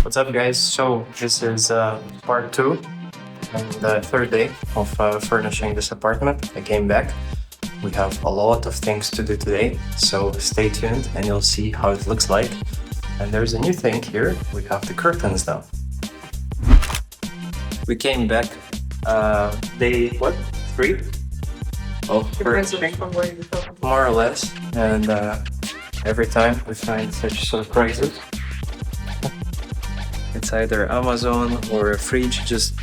What's up, guys? So this is part two and the third day of furnishing this apartment. I came back. We have a lot of things to do today, so stay tuned and you'll see how it looks like. And there's a new thing here. We have the curtains now. We came back day what? 3 of furnishing, more or less. And every time we find such surprises. It's either Amazon or a fridge just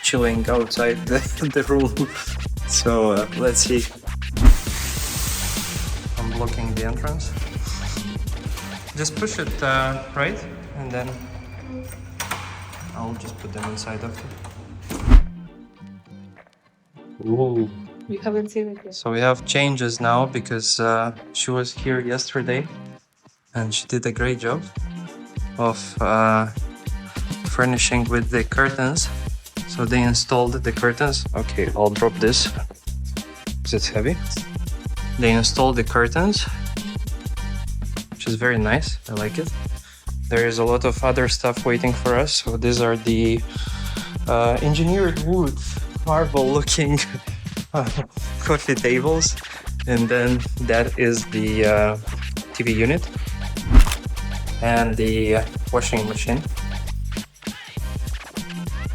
chilling outside the room. So let's see. I'm blocking the entrance. Just push it right, and then I'll just put them inside after. Ooh. You haven't seen it yet. So we have changes now because she was here yesterday and she did a great job of furnishing with the curtains. So they installed the curtains. Okay, I'll drop this because it's heavy. They installed the curtains, which is very nice. I like it. There is a lot of other stuff waiting for us. So these are the engineered wood, marble looking coffee tables. And then that is the TV unit and the washing machine.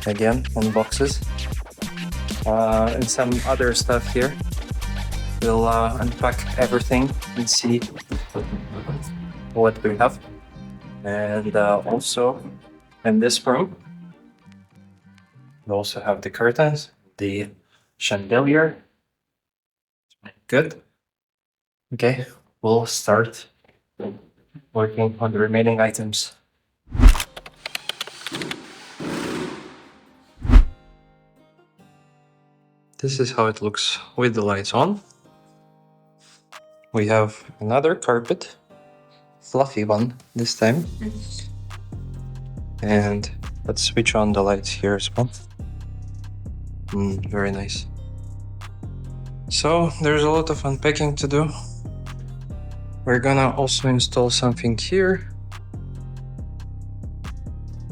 Again, on boxes. And some other stuff here. We'll unpack everything and see what we have. And also in this room, we also have the curtains, the chandelier. Good. Okay, we'll start working on the remaining items. This is how it looks with the lights on. We have another carpet, fluffy one this time. And let's switch on the lights here as well. Very nice. So there's a lot of unpacking to do. We're gonna also install something here.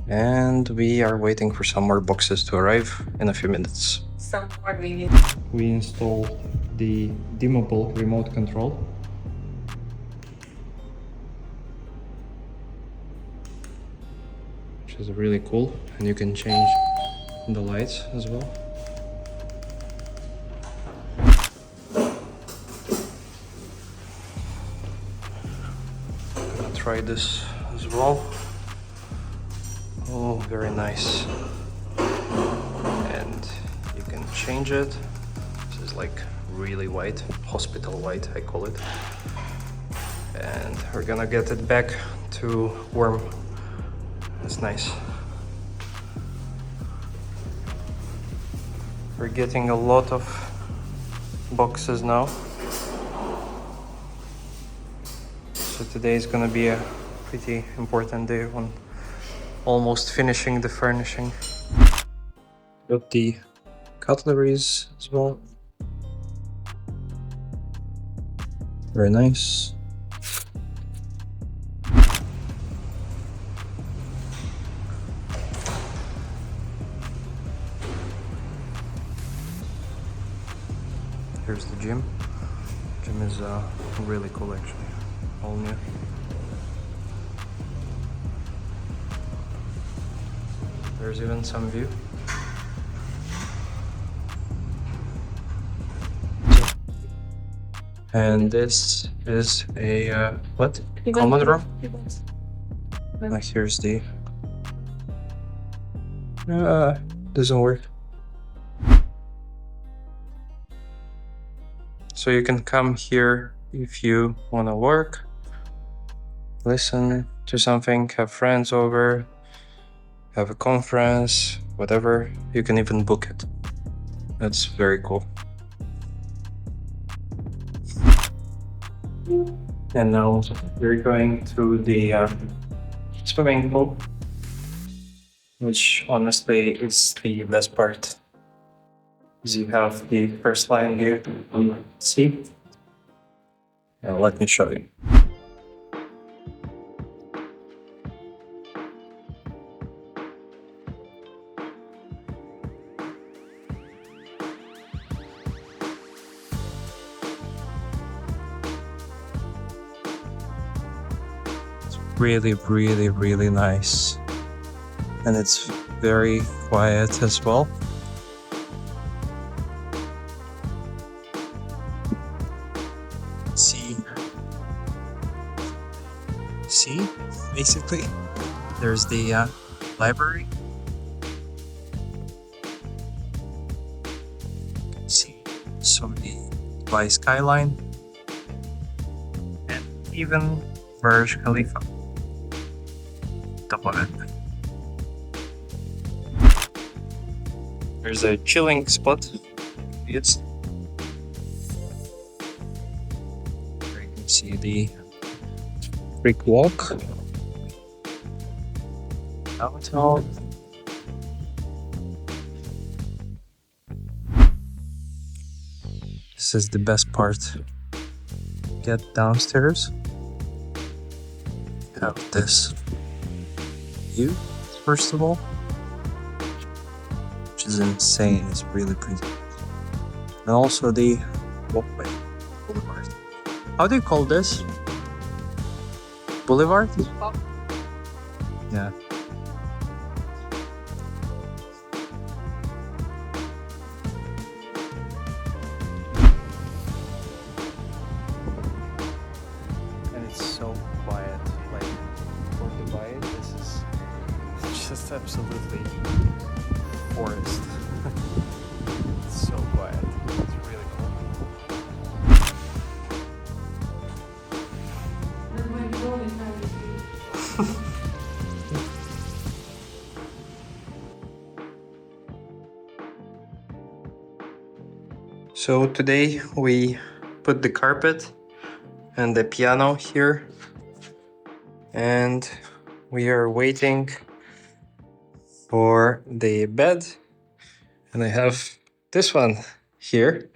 And we are waiting for some more boxes to arrive in a few minutes. Some more we need. We installed the dimmable remote control. Which is really cool, and you can change the lights as well. I'm gonna try this as well. Oh, very nice. And you can change it. This is like really white, hospital white, I call it. And we're gonna get it back to warm. That's nice. We're getting a lot of boxes now. So today is gonna be a pretty important day on almost finishing the furnishing. Got the cutleries as well. Very nice. Here's the gym. Gym is really cool actually, all new. There's even some view. And this is a what? Common room? Here's the doesn't work. So you can come here if you want to work, listen to something, have friends over, have a conference, whatever. You can even book it. That's very cool. And now we're going to the swimming pool, which honestly is the best part. As you have the first line here, see? Let me show you. really, really, really nice. And it's very quiet as well. See, basically, there's the library. See, so the Dubai skyline, and even Burj Khalifa. Top of it. There's a chilling spot. It's where you can see the brick walk downtown. This is the best part. Get downstairs. Have this view, first of all, which is insane. It's really pretty. And also the walkway, boulevard. How do you call this? Boulevard? Yeah. And it's so quiet. Like for Dubai, this is just absolutely forest. It's so quiet. It's really cool. So today we put the carpet and the piano here, and we are waiting for the bed. And I have this one here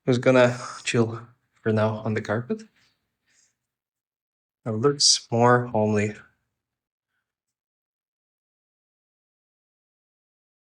who's gonna chill for now on the carpet. It looks more homely